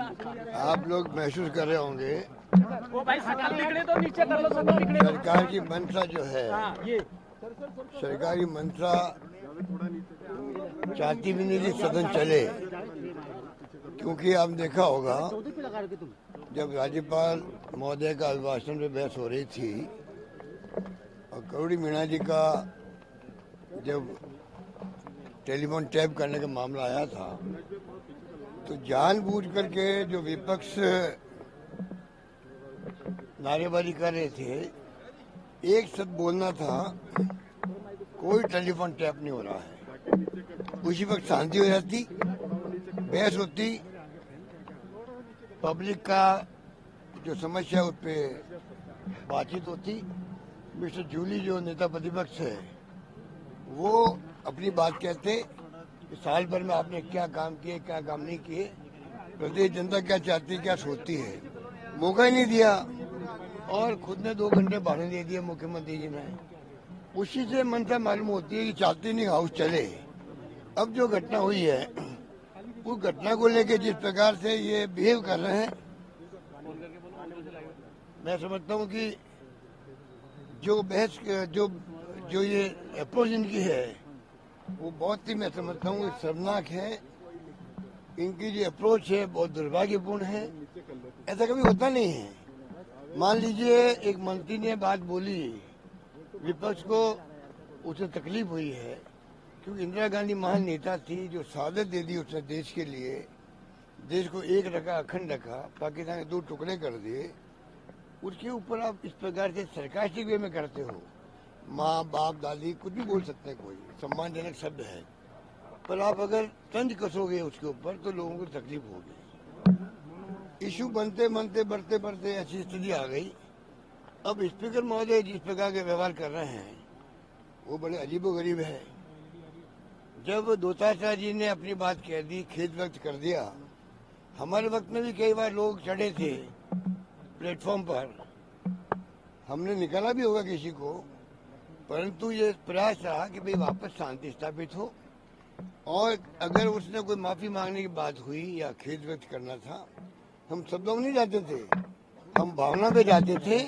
आप लोग महसूस कर रहे होंगे वो भाई सकल निकले तो नीचे कर लो, सकल निकले तो। सरकार की मंशा जो है, ये सरकारी मंशा चाहती भी नहीं कि सदन चले, क्योंकि आप देखा होगा जब राज्यपाल महोदय का अभिभाषण में बहस हो रही थी और करोड़ी मीणा जी का जब टेलीफोन टैप करने का मामला आया था, तो जानबूझ करके जो विपक्ष नारेबाजी कर रहे थे, एक शब्द बोलना था, कोई टेलीफोन टैप नहीं हो रहा है। उसी वक्त शांति हो जाती, बहस होती, पब्लिक का जो समस्या उस पर बातचीत होती। मिस्टर जूली जो नेता प्रतिपक्ष है, वो अपनी बात कहते कि साल भर में आपने क्या काम किए, क्या काम नहीं किए, प्रदेश जनता क्या चाहती है, क्या सोचती है। मौका ही नहीं दिया और खुद ने 2 घंटे बढ़ने दे दिए मुख्यमंत्री जी ने। उसी से मंशा मालूम होती है कि चाहती नहीं हाउस चले। अब जो घटना हुई है, उस घटना को लेकर जिस प्रकार से ये बिहेव कर रहे हैं, मैं समझता हूँ कि जो बहस जो ये अप्रोच इनकी है, वो बहुत ही, मैं समझता हूँ, शर्मनाक है। इनकी जो अप्रोच है बहुत दुर्भाग्यपूर्ण है। ऐसा कभी होता नहीं है। मान लीजिए एक मंत्री ने बात बोली, विपक्ष को उसे तकलीफ हुई है, क्योंकि इंदिरा गांधी महान नेता थी जो शहादत दे दी उसने देश के लिए, देश को एक रखा, अखंड रखा, पाकिस्तान के 2 टुकड़े कर दिए। उसके ऊपर आप इस प्रकार से सरकास्टिक वे में करते हो। माँ बाप दादी कुछ भी बोल सकते हैं, कोई सम्मानजनक शब्द है, पर आप अगर तंज कसोगे उसके ऊपर तो लोगों को तकलीफ होगी। इशू बनते बनते बढ़ते बढ़ते ऐसी स्थिति आ गई। अब स्पीकर महोदय जिस प्रकार के व्यवहार कर रहे हैं वो बड़े अजीबोगरीब है। जब दोतारा जी ने अपनी बात कह दी, खेद व्यक्त कर दिया, हमारे वक्त में भी कई बार लोग चढ़े थे प्लेटफॉर्म पर, हमने निकाला भी होगा किसी को, परंतु ये प्रयास रहा कि भाई वापस शांति स्थापित हो। और अगर उसने कोई माफी मांगने की बात हुई या खेद व्यक्त करना था, हम सब लोग नहीं जाते थे, हम भावना पे जाते थे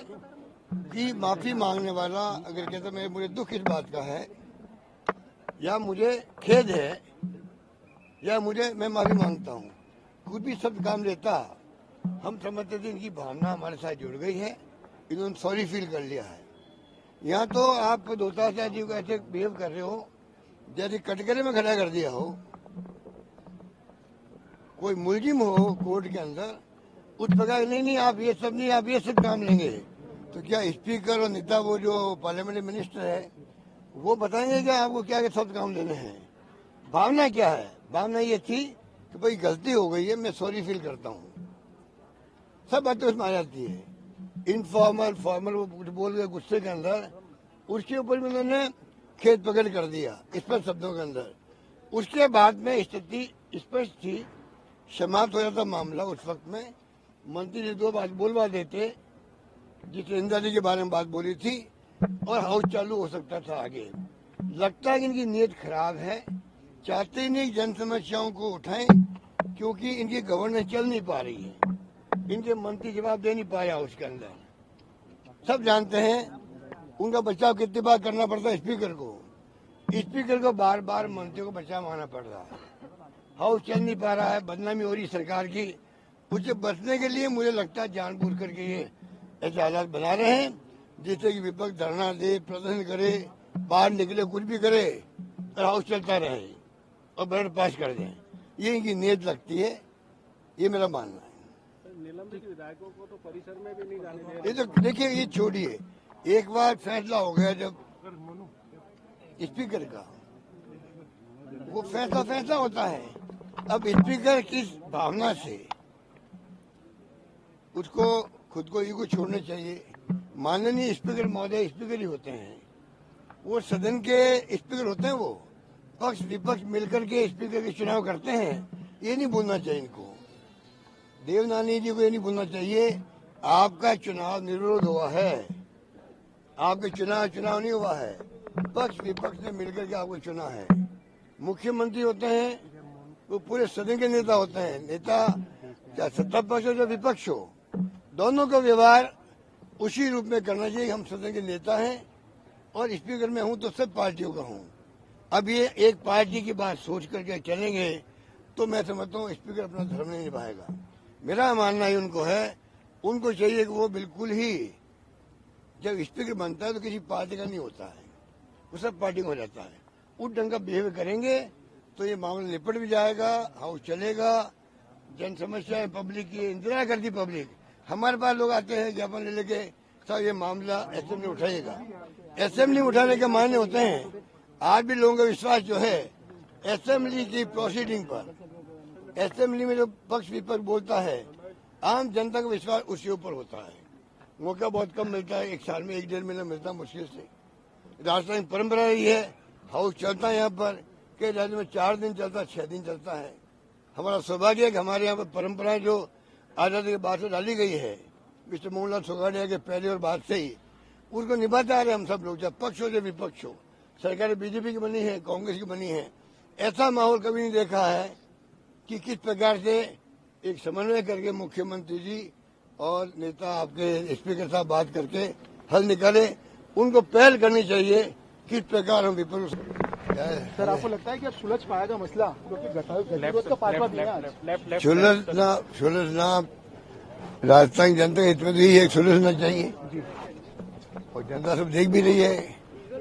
कि माफी मांगने वाला अगर कहता मुझे दुख इस बात का है, या मुझे खेद है, या मैं माफी मांगता हूँ, कुछ भी शब्द काम लेता, हम समझते थे इनकी भावना हमारे साथ जुड़ गई है, इन्होंने सॉरी फील कर लिया है। यहाँ तो आप दोतारा जी को ऐसे बिहेव कर रहे हो जैसे कटघरे में खड़ा कर दिया हो। कोई मुलजिम हो कोर्ट के अंदर, उस प्रकार नहीं आप ये सब नहीं, आप ये सब काम लेंगे, तो क्या स्पीकर और नेता वो जो पार्लियामेंट्री मिनिस्टर है वो बताएंगे क्या आपको क्या क्या सब काम लेने हैं? भावना क्या है? भावना ये थी कि भाई गलती हो गई है, मैं सॉरी फील करता हूँ। सब बातें उसमें आ जाती है। इनफॉर्मल फॉर्मल वो कुछ बोल गए गुस्से के अंदर, उसके ऊपर भी उन्होंने खेत पकड़ कर दिया स्पष्ट शब्दों के अंदर। उसके बाद में स्थिति स्पष्ट थी, समाप्त हो जाता मामला। उस वक्त में मंत्री जी 2 बात बोलवा देते, जिस इंदिरा जी के बारे में बात बोली थी, और हाउस चालू हो सकता था आगे। लगता है कि इनकी नीयत खराब है, चाहते ही नहीं जन समस्याओं को उठाएं, क्योंकि इनकी गवर्नेंस चल नहीं पा रही है, इनके मंत्री जवाब दे नहीं पाया उसके अंदर। सब जानते हैं उनका बचाव कितनी बार करना पड़ता है स्पीकर को बार बार मंत्रियों को बचाव मांगना पड़ रहा है। हाउस चल नहीं पा रहा है, बदनामी हो रही सरकार की। उससे बचने के लिए मुझे लगता है जानबूझ करके ये ऐसे हालात बना रहे हैं, जिससे कि विपक्ष धरना दे, प्रदर्शन करे, बाहर निकले, कुछ भी करे और हाउस चलता रहे और बजट पास कर दें। ये इनकी नीयत लगती है, ये मेरा मानना है। निलंबित विधायकों को तो परिसर में भी नहीं जाने दे ये तो देखिए, ये छोड़िए, एक बार फैसला हो गया जब स्पीकर का, वो फैसला होता है। अब स्पीकर किस भावना से, उसको खुद को ईगो छोड़ना चाहिए। माननीय स्पीकर महोदय स्पीकर ही होते हैं, वो सदन के स्पीकर होते हैं, वो पक्ष विपक्ष मिलकर के स्पीकर के चुनाव करते हैं। ये नहीं बोलना चाहिए इनको, देवनानी जी को ये नहीं बोलना चाहिए आपका चुनाव निर्विरोध हुआ है, आपके चुनाव नहीं हुआ है, पक्ष विपक्ष ने मिलकर के आपको चुना है। मुख्यमंत्री होते हैं वो पूरे सदन के नेता होते हैं, नेता चाहे सत्ता पक्ष हो चाहे विपक्ष हो, दोनों का व्यवहार उसी रूप में करना चाहिए। हम सदन के नेता हैं और स्पीकर में हूं तो सब पार्टियों का हूं। अब ये एक पार्टी की बात सोच करके चलेंगे तो मैं समझता हूँ स्पीकर अपना धर्म नहीं निभाएगा। मेरा मानना ही उनको है, उनको चाहिए कि वो बिल्कुल ही जब स्पीकर बनता है तो किसी पार्टी का नहीं होता है, वो सब पार्टी का हो जाता है। उस ढंग का बिहेव करेंगे तो ये मामला निपट भी जाएगा, हाउस चलेगा। जन समस्या है पब्लिक की, इंतजार करती पब्लिक। हमारे पास लोग आते हैं ज्ञापन ले लेके, साहब ये मामला असेंबली उठाइएगा। असेंबली उठाने के मायने होते हैं, आज भी लोगों का विश्वास जो है असेंबली की प्रोसीडिंग पर, असेंबली में जो पक्ष विपक्ष बोलता है, आम जनता का विश्वास उसके ऊपर होता है। मौका बहुत कम मिलता है, एक साल में 1-1.5 महीना मिलता मुश्किल से। राजस्थान की परंपरा रही है, हाउस चलता है यहाँ पर, कई राज्य में 4 दिन चलता है, 6 दिन चलता है। हमारा सौभाग्य है कि हमारे यहाँ पर परंपराएं जो आजादी के बाद से डाली गई है, मिस्टर मोहनलाल सोगाड़िया के पहले और बाद से ही, उसको निभाते आ रहे हम सब लोग, चाहे पक्ष हो चाहे विपक्ष हो। सरकारें बीजेपी की बनी है, कांग्रेस की बनी है, ऐसा माहौल कभी नहीं देखा है कि किस प्रकार से एक समन्वय करके मुख्यमंत्री जी और नेता आपके स्पीकर साहब बात करके हल निकाले। उनको पहल करनी चाहिए किस प्रकार हम विपक्ष। सर, आपको लगता है कि अब सुलझ पाएगा मसला, क्योंकि गतिरोध का 5वां दिन है? सुलझना राजस्थान की जनता के हित में तो यही है, सुलझना चाहिए। और जनता सब देख भी रही है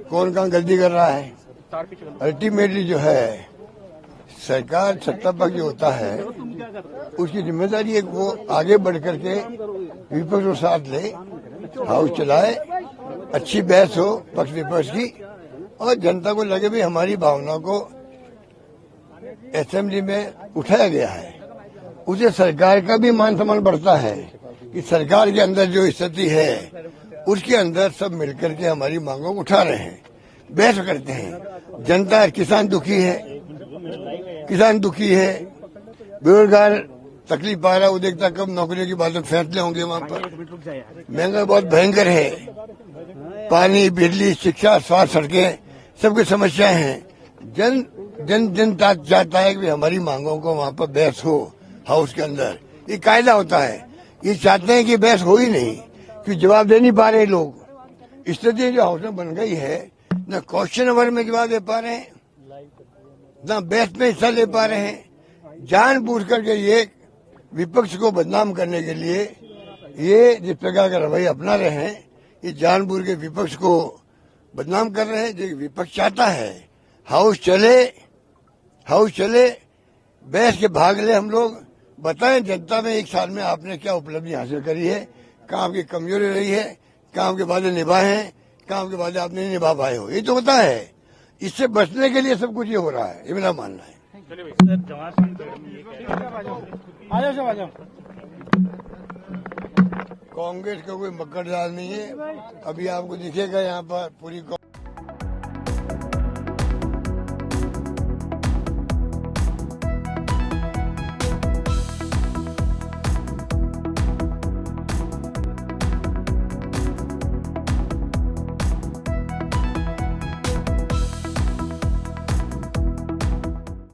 कौन कहाँ गलती कर रहा है। अल्टीमेटली जो है सरकार, सत्ता पक्ष जो होता है उसकी जिम्मेदारी है वो आगे बढ़ करके विपक्ष को साथ ले, हाउस चलाए, अच्छी बहस हो पक्ष विपक्ष की, और जनता को लगे भी हमारी भावना को असेंबली में उठाया गया है। उसे सरकार का भी मान सम्मान बढ़ता है कि सरकार के अंदर जो स्थिति है उसके अंदर सब मिलकर के हमारी मांगों को उठा रहे हैं, बहस करते हैं। जनता, किसान दुखी है, बेरोजगार तकलीफ पा रहा है, वो देखता कब नौकरियों की बातें फैसले होंगे वहाँ पर। महंगाई बहुत भयंकर है, पानी, बिजली, शिक्षा, स्वास्थ्य, सड़कें, सबकी समस्याएं हैं। जन चाहता है कि हमारी मांगों को वहाँ पर बहस हो हाउस के अंदर। ये कायदा होता है, ये चाहते हैं कि बहस हो ही नहीं, कि जवाब दे नहीं पा रहे लोग। स्थिति जो हाउस में बन गई है, न क्वेश्चन आवर में जवाब दे पा रहे हैं, न बहस में हिस्सा ले पा रहे हैं। जानबूझ करके ये विपक्ष को बदनाम करने के लिए ये जिस प्रकार का रवैया अपना रहे हैं, ये जानबूझ के विपक्ष को बदनाम कर रहे हैं। जो विपक्ष चाहता है हाउस चले, बहस के भाग ले, हम लोग बताएं जनता में 1 साल में आपने क्या उपलब्धि हासिल करी है, कहाँ आपकी कमजोरी रही है, कहाँ आपके वादे निभाए हैं, कहाँ आपके वादे आपने नहीं निभा पाए हो, ये तो होता है। इससे बचने के लिए सब कुछ ये हो रहा है, ये मेरा मानना है। कांग्रेस का कोई मक्कड़ जाल नहीं है। अभी आपको दिखेगा यहाँ पर पूरी